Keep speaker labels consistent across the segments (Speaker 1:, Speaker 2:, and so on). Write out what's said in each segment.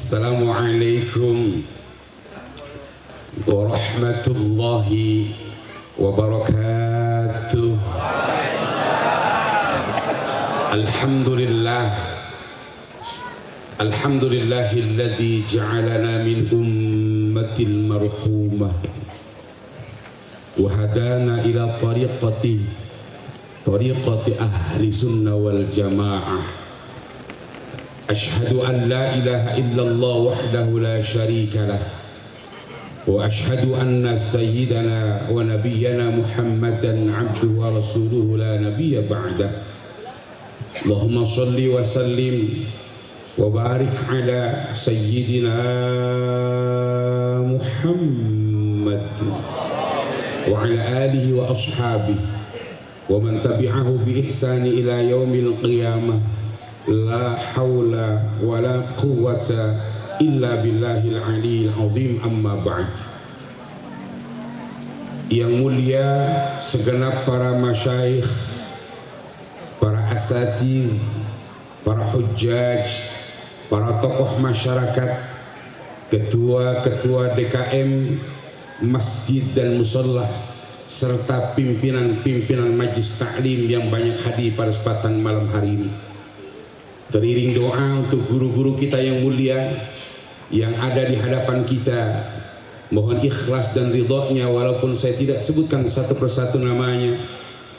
Speaker 1: Assalamualaikum warahmatullahi wabarakatuh. Alhamdulillahilladzi ja'alana min ummatil marhumah wa hadana ila tariqati ahli sunnah wal jamaah. Ashhadu an la ilaha illallah wahdahu la syarika lah wa ashhadu anna sayyidana wa nabiyyana Muhammadan abduhu wa rasuluhu la nabiyya ba'dah. Allahumma salli wa sallim wa barik ala sayyidina Muhammad wa ala alihi wa ashabihi wa man tabi'ahu bi ihsani ila yaumil qiyamah. La hawla wa la quwwata illa billahil aliyil azim, amma ba'd. Yang mulia segenap para masyayikh, para asatidz, para hujjaj, para tokoh masyarakat, ketua-ketua DKM, masjid dan musholah, serta pimpinan-pimpinan majlis taklim yang banyak hadir pada kesempatan malam hari ini. Teriring doa untuk guru-guru kita yang mulia yang ada di hadapan kita. Mohon ikhlas dan ridhonya walaupun saya tidak sebutkan satu persatu namanya,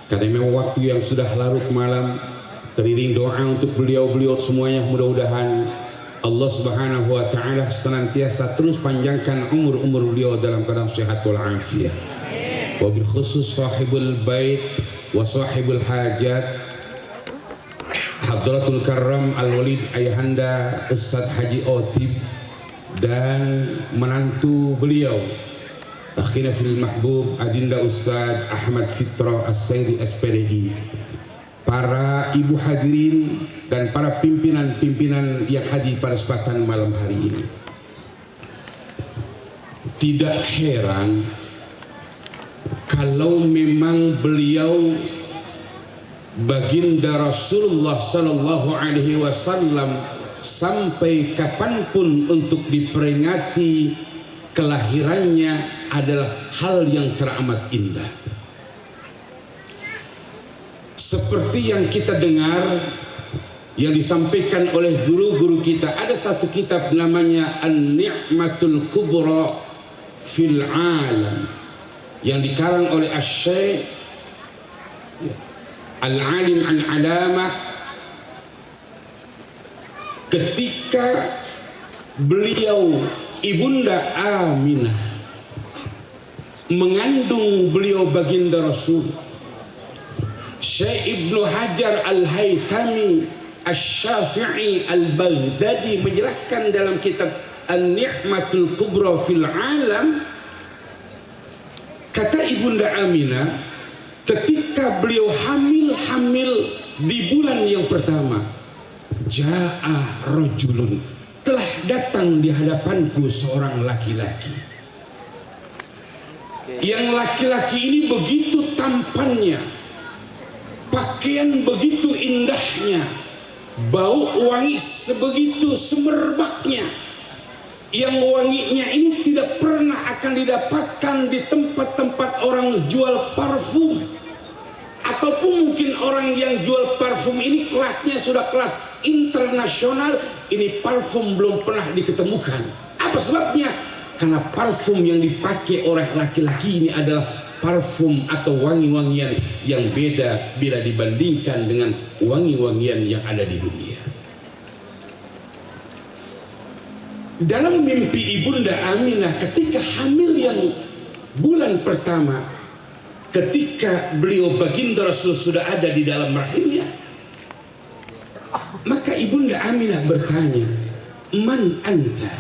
Speaker 1: karena memang waktu yang sudah larut malam. Teriring doa untuk beliau-beliau semuanya, mudah-mudahan Allah Subhanahu wa taala senantiasa terus panjangkan umur beliau dalam keadaan sehat wal afiat. Wabil khusus sahibul bait wa sahibul hajat Hadratul Karam Al-Walid Ayahanda Ustadz Haji Otib dan menantu beliau akhirnya fil mahbub Adinda Ustadz Ahmad Fitra As-Saidi SPDI, para ibu hadirin dan para pimpinan-pimpinan yang hadir pada kesempatan malam hari ini. Tidak heran kalau memang beliau baginda Rasulullah Sallallahu Alaihi Wasallam sampai kapanpun untuk diperingati kelahirannya adalah hal yang teramat indah. Seperti yang kita dengar yang disampaikan oleh guru-guru kita, ada satu kitab namanya An-Ni'matul Kubra fil Alam yang dikarang oleh Asy-Syaikh Al-Alim Al-Alamah, ketika beliau Ibunda Aminah mengandung beliau baginda Rasul. Syekh Ibnu Hajar Al-Haytami Asy-Syafi'i Al-Baghdadi menjelaskan dalam kitab An-Ni'matul Kubra fil Alam, kata Ibunda Aminah ketika beliau hamil di bulan yang pertama, ja'a rajulun, telah datang di hadapanku seorang laki-laki. Yang laki-laki ini begitu tampannya, pakaian begitu indahnya, bau wangi sebegitu semerbaknya, yang wanginya ini tidak pernah akan didapatkan di tempat-tempat orang jual parfum. Ataupun mungkin orang yang jual parfum ini kelasnya sudah kelas internasional, ini parfum belum pernah diketemukan. Apa sebabnya? Karena parfum yang dipakai oleh laki-laki ini adalah parfum atau wangi-wangian yang beda bila dibandingkan dengan wangi-wangian yang ada di dunia. Dalam mimpi Ibunda Aminah ketika hamil yang bulan pertama, ketika beliau baginda Rasul sudah ada di dalam rahimnya, maka Ibunda Aminah bertanya, "Man anta?"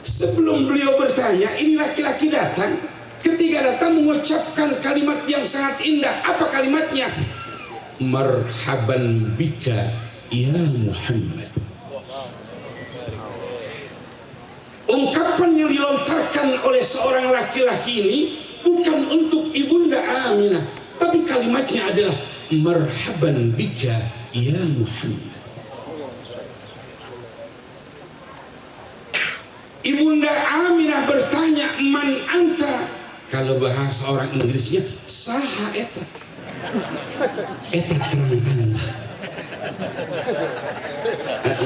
Speaker 1: Sebelum beliau bertanya, ini laki-laki datang. Ketika datang mengucapkan kalimat yang sangat indah. Apa kalimatnya? "Marhaban bika ya Muhammad." Ungkapan yang dilontarkan oleh seorang laki-laki ini bukan untuk Ibunda Aminah, tapi kalimatnya adalah marhaban bika ya Muhammad. Ibunda Aminah bertanya, man anta? Kalau bahasa orang Inggrisnya, saha eta? Eta terangkanlah.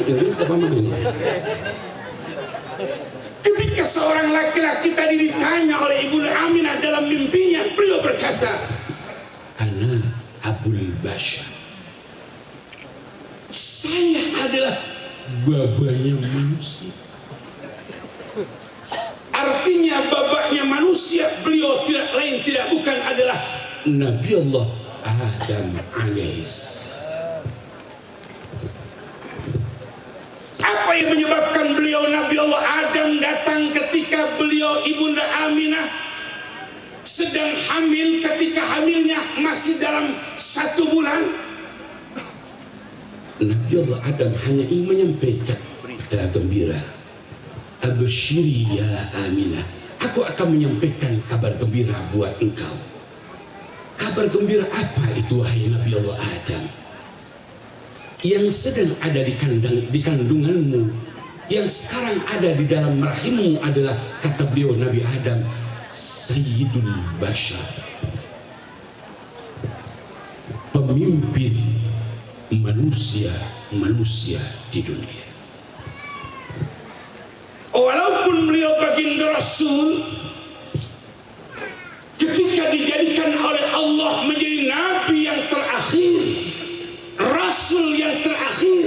Speaker 1: Inggris apa namanya? Ketika seorang laki-laki tadi ditanya oleh Ibunda Aminah dalam mimpinya, beliau berkata, ana Abul Bashar. Saya adalah babanya manusia. Artinya babanya manusia, beliau tidak lain tidak bukan adalah Nabi Allah Adam alaihissalam. Apa yang menyebabkan beliau Nabi Allah Adam datang ketika beliau Ibunda Aminah sedang hamil, ketika hamilnya masih dalam 1 bulan? Nabi Allah Adam hanya ingin menyampaikan berita gembira. Absyiri ya Aminah, aku akan menyampaikan kabar gembira buat engkau. Kabar gembira apa itu wahai Nabi Allah Adam? Yang sedang ada di kandunganmu, yang sekarang ada di dalam rahimmu adalah, kata beliau Nabi Adam, Sayyidul Bashar, pemimpin manusia di dunia. Walaupun beliau baginda Rasul, ketika dijadikan oleh Allah menjadi Nabi yang terakhir, Rasul yang terakhir,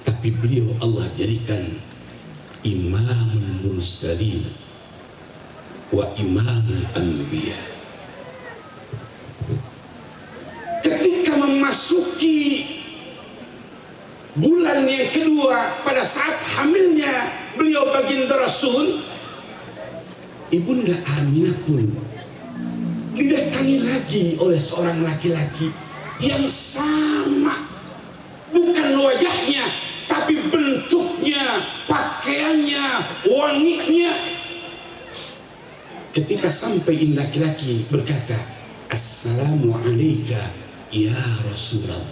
Speaker 1: tapi beliau Allah jadikan Imamul Mursalin wa Imamul Anbiya. Ketika memasuki bulan yang kedua, pada saat hamilnya beliau baginda Rasul, Ibunda Aminah pun didatangi lagi oleh seorang laki-laki yang sama, bukan wajahnya tapi bentuknya, pakaiannya, wanginya. Ketika sampai laki-laki berkata, Assalamu alayka ya Rasulullah.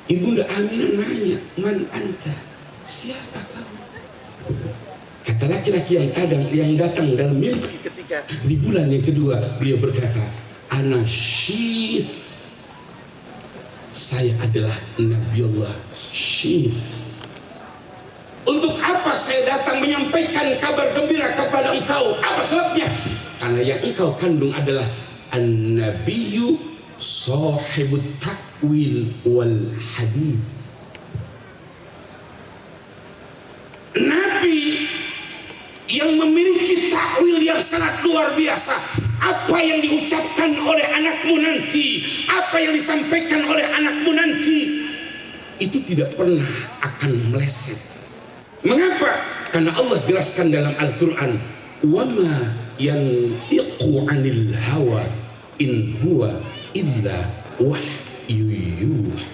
Speaker 1: Ibunda Aminah nanya, man anta? Siapa kamu? Kata laki-laki yang datang dalam mimpi ketika di bulan yang kedua, beliau berkata, ana Syith. Saya adalah Nabiullah Syith. Untuk apa saya datang menyampaikan kabar gembira kepada engkau? Apa sebabnya? Karena yang engkau kandung adalah an-nabiyyu sahibut takwil wal hadith. Nabi yang memiliki takwil yang sangat luar biasa. Apa yang diucapkan oleh anakmu nanti, apa yang disampaikan oleh anakmu nanti, itu tidak pernah akan meleset. Mengapa? Karena Allah jelaskan dalam Al-Quran, وَمَا يَنْطِقُ عَنِ الْهَوَى إِنْ هُوَ إِلَّا وَحْيٌ يُوحَى.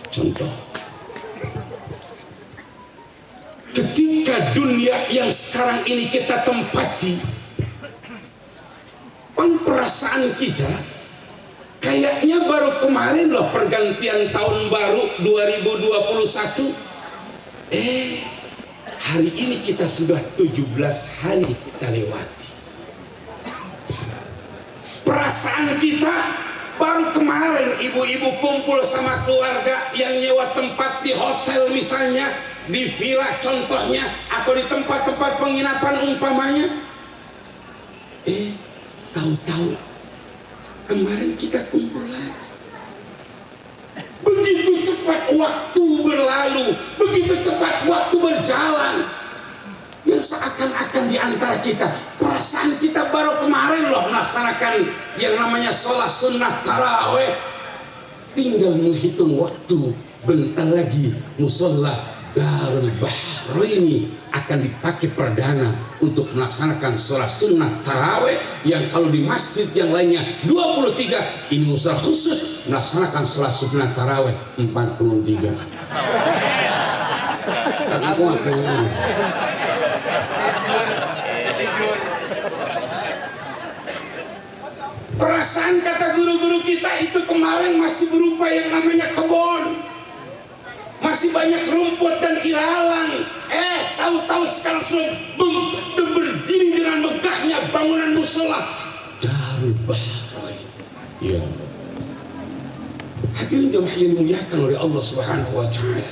Speaker 1: Contoh, ketika dunia yang sekarang ini kita tempati, perasaan kita kayaknya baru kemarin loh pergantian tahun baru 2021. Hari ini kita sudah 17 hari kita lewati. Perasaan kita baru kemarin ibu-ibu kumpul sama keluarga yang nyewa tempat di hotel misalnya, di villa contohnya, atau di tempat-tempat penginapan umpamanya. Tahu-tahu kemarin kita kumpul lagi. Begitu cepat waktu berlalu, begitu cepat waktu berjalan, yang seakan-akan di antara kita, perasaan kita baru kemarin loh melaksanakan yang namanya sholat sunnah taraweh. Tinggal menghitung waktu, bentar lagi musola Darul Bahraini akan dipakai perdana untuk melaksanakan sholat sunnah taraweh, yang kalau di masjid yang lainnya 23, ini musola khusus melaksanakan sholat sunnah taraweh 43. Dan aku ngapain? Perasaan kata guru-guru kita itu kemarin masih berupa yang namanya kebun, masih banyak rumput dan ilalang. Tahu-tahu sekarang sudah berdiri dengan megahnya bangunan musola Darul Bahrain. Ya, hadirin jemaah yang dimuliakan oleh Allah Subhanahu wa taala.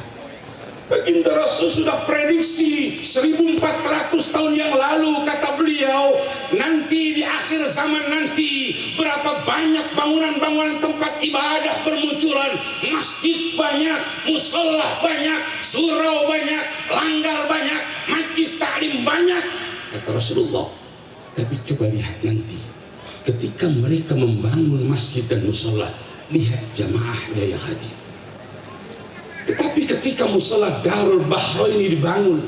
Speaker 1: Baginda Rasul sudah prediksi 1400 tahun yang lalu, kata beliau, nanti di akhir zaman nanti berapa banyak bangunan-bangunan tempat ibadah bermunculan, masjid banyak, musola banyak, surau banyak, langgar banyak, majlis taklim banyak, kata Rasulullah. Tapi coba lihat nanti ketika mereka membangun masjid dan musola, lihat jamaahnya yang hadir. Tetapi ketika musola Darul Bahrain ini dibangun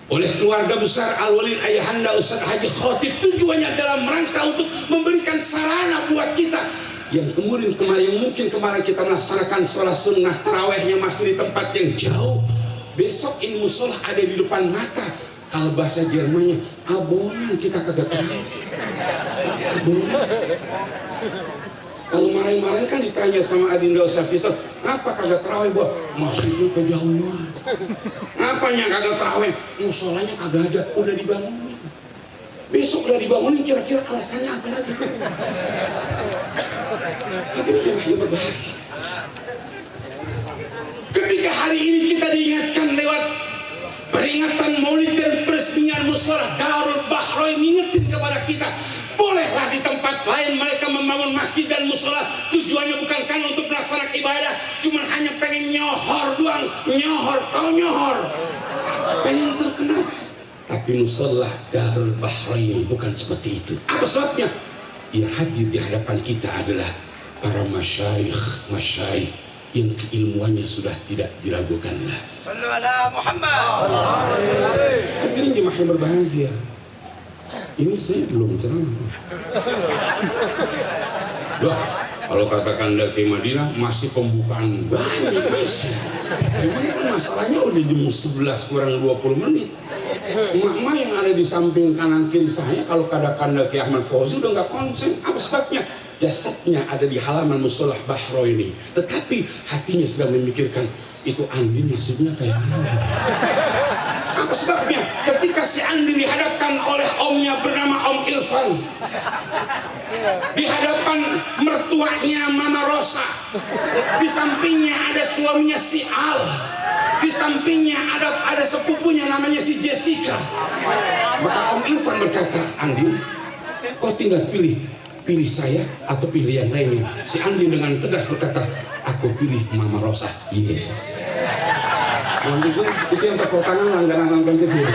Speaker 1: oleh keluarga besar Al-Walid Ayahanda Ustaz Haji Khotib, tujuannya dalam rangka untuk memberikan sarana buat kita yang mungkin kemarin kita melaksanakan sholat sunnah tarawehnya masih di tempat yang jauh. Besok ini musola ada di depan mata. Kalau bahasa Jermannya abonan, kita kagak tahu. Kalau kemarin kan ditanya sama Adinda Ustaz Fitur, apa kagak terawih buat? Masjidnya kejauhan. Apanya kagak terawih? Musolanya kagak ada, udah dibangunin. Besok udah dibangunin, kira-kira alasannya apa lagi? Itu berbahaya. Ketika hari ini kita diingatkan lewat peringatan Maulid dan peresmian musola Darul Bahrain, ingetin kepada kita, bolehlah di tempat lain mereka membangun masjid dan musola, tujuannya bukan kan untuk melaksanakan ibadah, cuma hanya pengen nyohor doang, nyohor, pengen terkenal. Tapi musola Darul Bahrain bukan seperti itu. Apa sebabnya? Yang hadir di hadapan kita adalah para masyayikh yang keilmuannya sudah tidak diragukan lah.
Speaker 2: Sallu ala Muhammad.
Speaker 1: Hadirin jemaah yang berbahagia, ini saya belum ceramah. Wah, kalau katakan dari Madinah masih pembukaan banyak masih. Cuman kan masalahnya udah jam 11 kurang 20 menit. Emak-emak yang ada di samping kanan kiri saya kalau katakan dari Ahmad Fauzi udah nggak konsen. Apa sebabnya? Jasadnya ada di halaman musola Bahrain ini, tetapi hatinya sedang memikirkan itu Andin nasibnya kayak mana. Apa sebabnya? Ketika si Andin dihadapkan oleh omnya bernama Om Irfan, di hadapan mertuanya Mama Rosa, di sampingnya ada suaminya si Al, di sampingnya ada sepupunya namanya si Jessica. Maka Om Irfan berkata, Andin, kau tinggal pilih saya atau pilih yang lainnya. Si Andin dengan tegas berkata, aku pilih Mama Rosa. Yes. Itu yang tepuk tangan langganan nonton TV.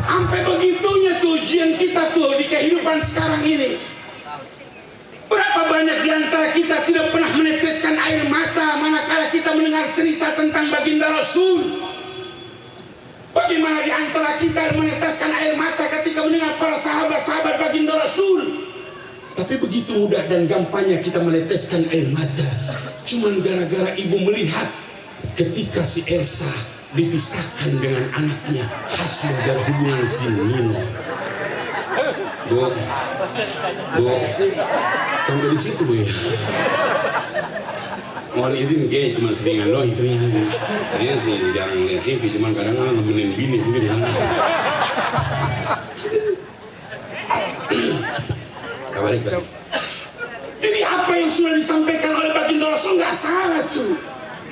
Speaker 1: Sampai begitunya tuh ujian kita tuh di kehidupan sekarang ini. Berapa banyak di antara kita tidak pernah meneteskan air mata manakala kita mendengar cerita tentang baginda Rasul? Bagaimana di antara kita meneteskan air mata ketika mendengar para sahabat-sahabat baginda Rasul? Tapi begitu mudah dan gampangnya kita meneteskan air mata, cuman gara-gara ibu melihat ketika si Elsa dipisahkan dengan anaknya hasil dari hubungan si Nino. Bu, sampai di situ bu ya. Mohon izin gay cuma seringan loh itunya. Saya sih jarang lihat TV, cuman kadang-kadang nemenin bini begitu kan. Balik. Jadi apa yang sudah disampaikan oleh baginda Rasul nggak salah cuy.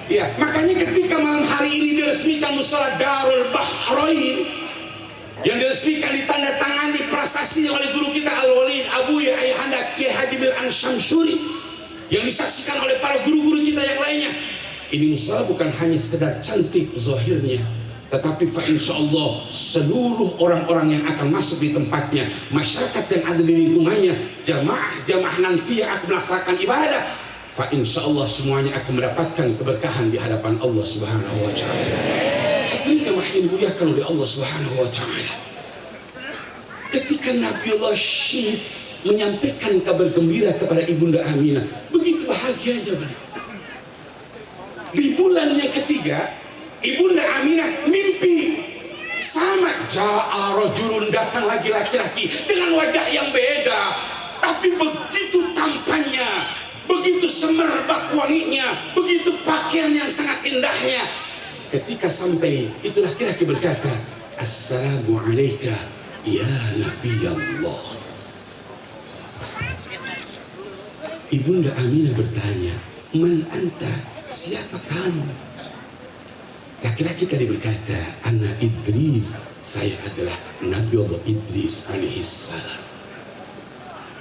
Speaker 1: Ya, makanya ketika malam hari ini diresmikan musola Darul Bahrain, yang diresmikan ditandatangani prasasti oleh guru kita Al-Walid Abuya Ayahanda Kiai Haji Mir'an Syamsuri, yang disaksikan oleh para guru-guru kita yang lainnya. Ini musola bukan hanya sekedar cantik zahirnya, tetapi fa insyaallah seluruh orang-orang yang akan masuk di tempatnya, masyarakat yang ada di lingkungannya, jamaah nanti yang akan melaksanakan ibadah, fa insyaallah semuanya akan mendapatkan keberkahan di hadapan Allah Subhanahu wa taala. Hadirin jamaah yang dimuliakan oleh Allah Subhanahu wa taala. Ketika Nabiullah Syif menyampaikan kabar gembira kepada Ibunda Aminah, begitu bahagianya beliau. Di bulan yang ketiga, Ibunda Aminah mimpi sama. Ja'a rajulun, datang lagi laki-laki dengan wajah yang beda, tapi begitu tampannya, begitu semerbak wanginya, begitu pakaian yang sangat indahnya. Ketika sampai, itu laki-laki berkata, "Assalamu alayka ya Nabi Allah." Ibunda Aminah bertanya, "Man anta?" Siapa kamu? Laki-laki tadi berkata, "Ana Idris." Saya adalah Nabi Allah Idris alaihissalam.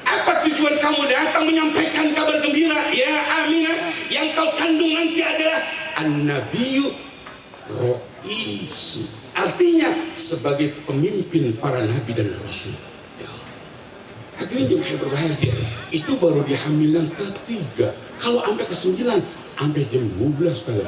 Speaker 1: Apa tujuan kamu datang menyampaikan kabar gembira? Ya Aminah, yang kau kandung nanti adalah An-Nabiyyu Ra'isu. Artinya sebagai pemimpin para nabi dan rasul. Ya. Hadirin jemaah berbahagia, itu baru di hamilan ketiga. Kalau sampai ke-9, sampai jam 12 kali.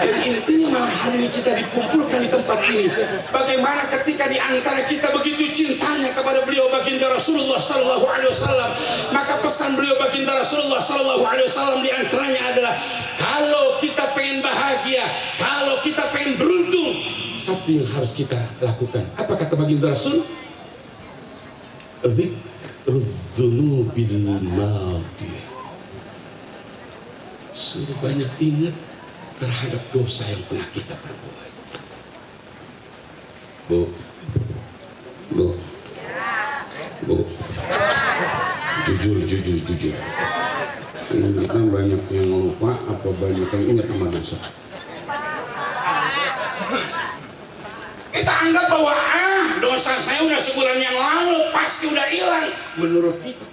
Speaker 1: Jadi intinya malam hari ini kita dikumpulkan di tempat ini. Bagaimana ketika di antara kita begitu cintanya kepada beliau baginda Rasulullah sallallahu alaihi wasallam, maka pesan beliau baginda Rasulullah sallallahu alaihi wasallam di antaranya adalah, kalau kita pengen bahagia, kalau kita pengen beruntung, satu yang harus kita lakukan. Apa kata baginda Rasul? Dzikrudz dzunubil madiyah. Suruh banyak ingat terhadap dosa yang pernah kita perbuat. Bu, jujur. Karena kita banyak yang lupa, apa banyak yang ingat sama dosa. Kita anggap bahwa dosa saya udah sebulan yang lalu, pasti udah hilang menurut kita.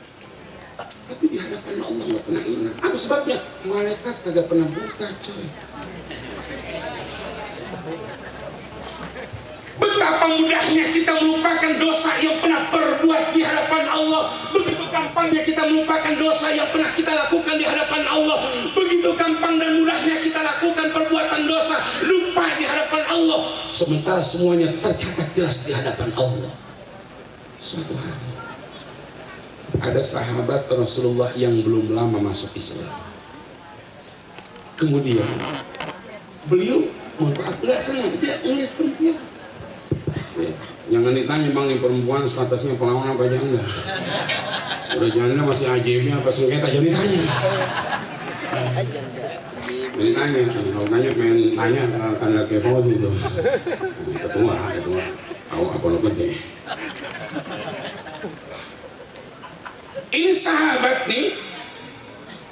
Speaker 1: Tapi di hadapan Allah nggak pernah ingat. Apa sebabnya? Malaikat kagak pernah buta, coy. Betapa mudahnya kita melupakan dosa yang pernah perbuat di hadapan Allah. Begitu gampangnya kita melupakan dosa yang pernah kita lakukan di hadapan Allah. Begitu gampang dan mudahnya kita lakukan perbuatan dosa, lupa di hadapan Allah. Sementara semuanya tercatat jelas di hadapan Allah. Suatu hari ada sahabat Rasulullah yang belum lama masuk Islam. Kemudian beliau, mohon maaf, nggak sengaja melihat perempuan. Jangan ditanya, bang, nih perempuan statusnya pelawan apa aja enggak. Udah jalannya masih AJB apa sengketa, jangan ditanya. Jadi tanya, kalau tanya pengen tanya tanda kepo gitu. Ketua, tahu apa lo gede. Ini sahabat nih,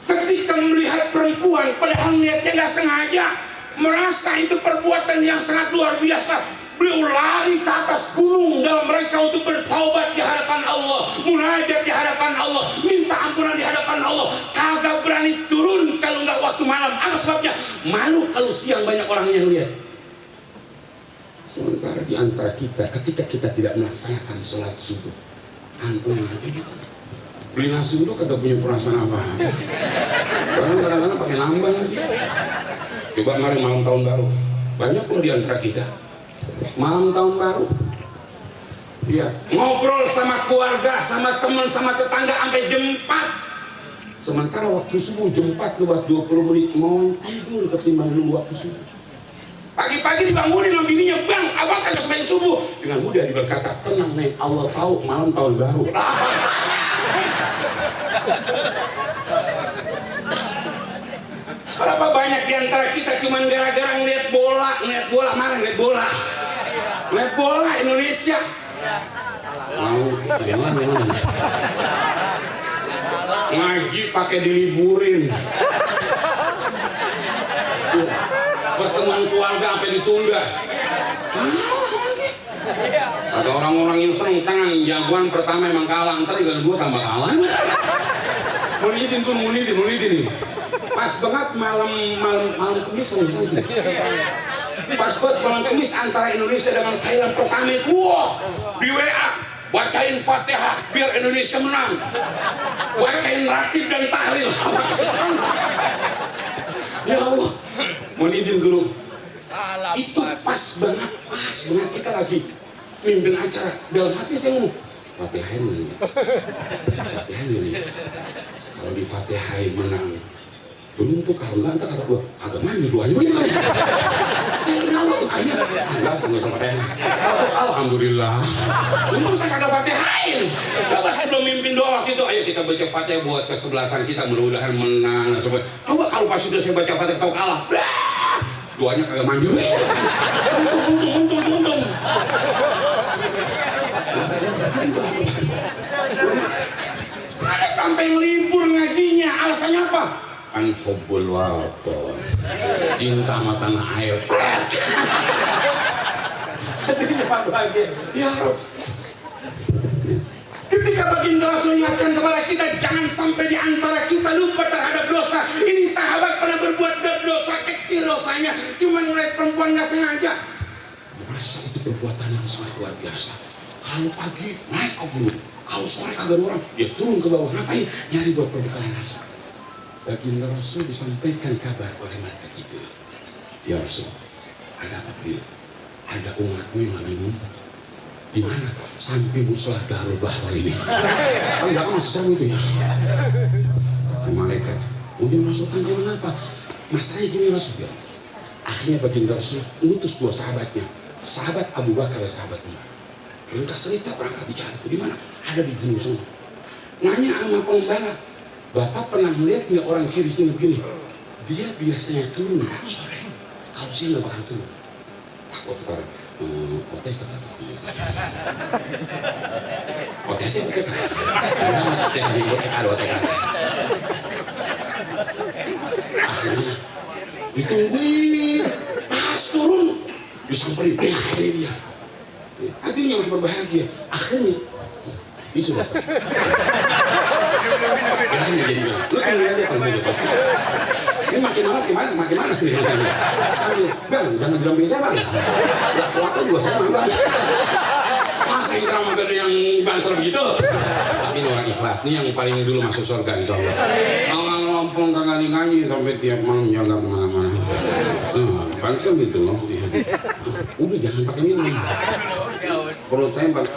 Speaker 1: ketika melihat perempuan, padahal niatnya nggak sengaja, merasa itu perbuatan yang sangat luar biasa. Beliau lari ke atas gunung dalam mereka untuk bertaubat di hadapan Allah, munajat di hadapan Allah, minta ampunan di hadapan Allah. Kagak berani turun kalau nggak waktu malam. Apa sebabnya? Malu kalau siang banyak orang yang lihat. Sementara di antara kita, ketika kita tidak melaksanakan sholat subuh, ampun aja gitu. Beli nasi dulu kagak punya perasaan apa. Kadang-kadang pakai nambah lagi. Coba kemarin malam tahun baru, banyak loh di antara kita malam tahun baru, ya, ngobrol sama keluarga, sama teman, sama tetangga sampai jam 4. Sementara waktu subuh jam 4 lewat 20 menit mau tidur ketimbang dulu waktu subuh. Pagi-pagi dibangunin sama bininya, "Bang, abang kagak sembahyang subuh." Dengan mudah berkata, "Tenang nih, Allah tahu malam tahun baru." Berapa banyak di antara kita cuma gara-gara ngeliat bola, marah ngeliat bola Indonesia. Mau jangan. Ngaji pakai diliburin. Pertemuan keluarga sampai ditunda. Ada orang-orang yang seneng tangan jagoan pertama emang kalah, ntar juga kedua tambah kalah. Munitin. Pas banget malam Kamis kalau misalnya. Pas banget malam Kamis antara Indonesia dengan Thailand pertama. Wah, di WA bacain Fatihah biar Indonesia menang. Bacain ratib dan tahlil. Ya Allah, munitin guru. Itu pas banget kita lagi mimpin acara. Dalam hati saya ngomong, Fatihah ini. Kalau di Fatihah menang, belum tuh kalau enggak kata gua agak mandi duanya begitu kan. Saya bilang tuh akhirnya enggak sama Fatihah. Alhamdulillah. Untung saya kagak Fatihain. Coba sebelum mimpin doa waktu itu, ayo kita baca Fatihah buat kesebelasan kita, mudah-mudahan menang. Coba kalau pas sudah saya baca Fatihah tahu kalah. Doanya kagak manjur. Untung. Ada sampai libur ngajinya, alasannya apa? An hubbul waton, cinta sama tanah air. Ya ketika baginda Rasul ingatkan kepada kita, jangan sampai di antara kita lupa terhadap dosa. Ini sahabat pernah berbuat dosa kecil, dosanya cuma ngeliat perempuan nggak sengaja. Merasa itu perbuatan yang sangat luar biasa. Kalau pagi naik ke gunung, kalau sore kagak ada orang, dia turun ke bawah, ngapain? Nyari buat perbekalan nasi. Baginda Rasul disampaikan kabar oleh malaikat Jibril. Ya Rasul, ada apa Bil? Ada umatmu yang lagi ngumpul. Di mana? Sampai musola Darul Bahra ini. Kan belakang masih seru itu ya. Malaikat. Kemudian Rasul tanya mengapa? Masalahnya gini Rasul ya. Akhirnya baginda Rasul ngutus dua sahabatnya, sahabat Abu Bakar dan sahabat Umar. Ringkas cerita berangkat di jalan itu di mana? Ada di gunung sana. Nanya sama pengembala, Bapak pernah melihat nggak orang kiri sini begini? Dia biasanya turun sore. Kalau sih nggak bakal turun. Takut kepada OTK. Akhirnya ditungguin, pas turun disamperin, akhirnya dia. Hatinya masih berbahagia. Akhirnya itu sudah. Akhirnya jadi bilang, lu tunggu aja kalau gitu. Ini makin mana sih? Sambil, bang, jangan didampingin saya bang. Waktu juga saya bang. Masa yang terang ada yang banser begitu? Tapi ini orang ikhlas, ini yang paling dulu masuk surga insya Allah. Awal lompong kagak ngaji sampai tiap malam jaga kemana-mana. Balik kan gitu loh. Udah jangan pakai minum. Perut saya pakai.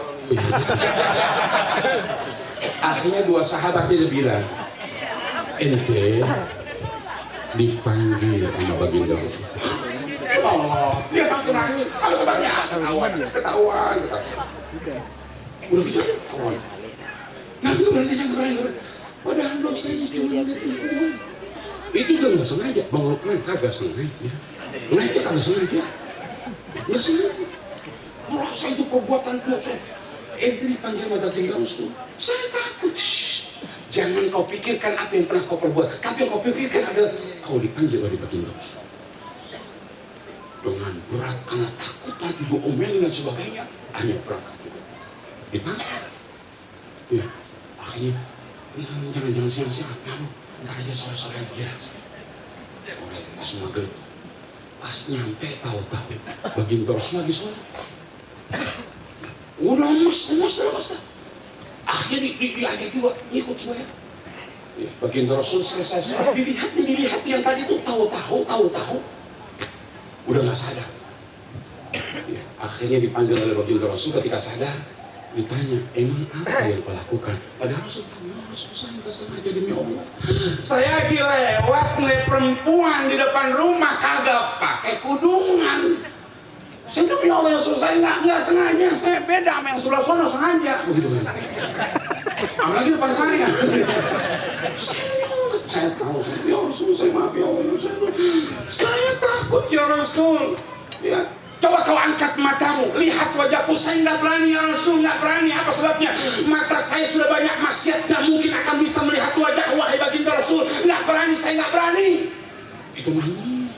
Speaker 1: Akhirnya dua sahabat dia bilang, ente dipanggil sama baginda Rasul. Oh, dia langsung nangis. Kalau sebabnya ketahuan. Udah bisa ketahuan. Nah, saya berani. Padahal dosanya cuma lihat itu udah nggak sengaja. Bang Lukman kagak sengaja. Naiknya kagak sengaja. Nggak sengaja. Merasa itu perbuatan dosa. Ente dipanggil sama baginda Rasul. Saya takut. Jangan kau pikirkan apa yang pernah kau perbuat, tapi yang kau pikirkan adalah kau dipanggil oleh baginda Rasul. Dengan berat karena takut nanti diomelin dan sebagainya, hanya berangkat juga. Dipanggil. Ya, akhirnya jangan siang-siang, kamu ntar aja sore-sore aja. Sore pas maghrib, pas nyampe tahu-tahu baginda Rasul lagi sholat. Udah lemes. Akhirnya diajak juga ngikut semuanya. Ya, baginda Rasul selesai sholat, dilihat yang tadi itu tahu. Udah nggak sadar. Ya, akhirnya dipanggil oleh baginda Rasul. Ketika sadar, ditanya, emang apa yang kau lakukan? Padahal Rasul tahu, Rasul saya nggak sengaja demi Allah. Saya lagi lewat ngeliat perempuan di depan rumah kagak pakai kudungan. Saya demi Allah Rasul saya nggak sengaja. Saya beda sama yang sebelah sana sengaja. Begitu kan? Apalagi depan saya. Saya tahu, ya Rasul saya maaf ya Allah. Saya takut ya Rasul. Ya, coba kau angkat matamu, lihat wajahku. Saya nggak berani ya Rasul, nggak berani. Apa sebabnya? Mata saya sudah banyak maksiat, nggak mungkin akan bisa melihat wajah wahai baginda Rasul. Nggak berani, saya nggak berani. Itu nangis.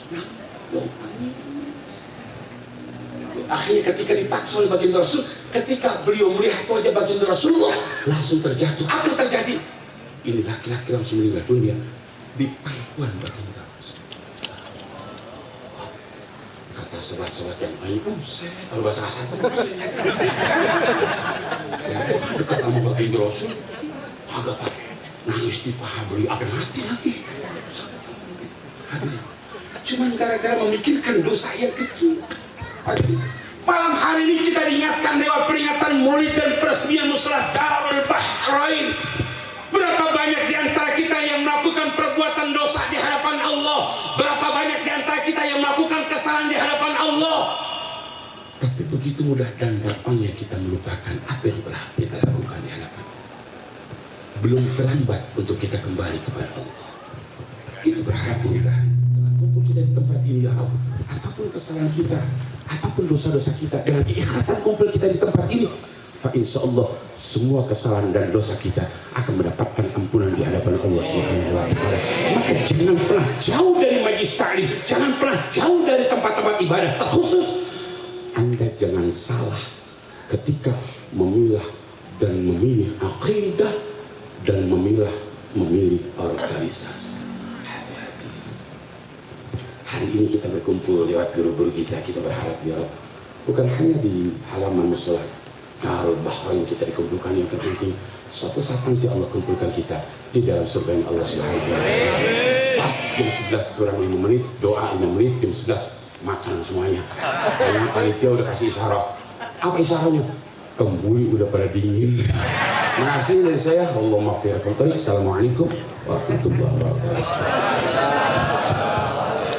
Speaker 1: Akhirnya ketika dipaksa oleh baginda Rasul, ketika beliau melihat wajah baginda Rasulullah, langsung terjatuh. Apa yang terjadi? Ini laki-laki langsung meninggal dunia di pangkuan baginda Rasul. Kata sobat-sobat yang lain, kalau bahasa kasar itu dekat sama baginda Rasul, agak pakai nangis di paha beliau, apa mati lagi. Cuman gara-gara memikirkan dosa yang kecil. Malam hari ini kita diingatkan lewat peringatan Maulid dan peresmian musola Darul Bahrain. Berapa banyak di antara kita yang melakukan perbuatan dosa di hadapan begitu mudah dan gampangnya kita melupakan apa yang telah kita lakukan di hadapan. Belum terlambat untuk kita kembali kepada Allah. Kita berharap mudah-mudahan dengan kumpul kita di tempat ini, ya Allah, apapun kesalahan kita, apapun dosa-dosa kita, dengan keikhlasan kumpul kita di tempat ini, fa insya Allah semua kesalahan dan dosa kita akan mendapatkan ampunan di hadapan Allah Subhanahu wa Ta'ala. Maka jangan pernah jauh dari majlis ta'lim, jangan pernah jauh dari tempat-tempat ibadah, terkhusus Anda jangan salah ketika memilah dan memilih akidah dan memilih organisasi. Hati-hati. Hari ini kita berkumpul lewat guru-guru kita berharap ya Allah, bukan hanya di halaman mushola Darul Bahrain kita dikumpulkan, yang terpenting suatu saat nanti Allah kumpulkan kita di dalam surga Allah Subhanahu wa Ta'ala. Pas jam 11 kurang 5 menit, doa 5 menit, jam 11 makan semuanya. Karena panitia udah kasih isyarat. Apa isyaratnya? Kembuli udah pada dingin. Makasih dari saya. Allahumma firqam. Assalamualaikum warahmatullahi wabarakatuh.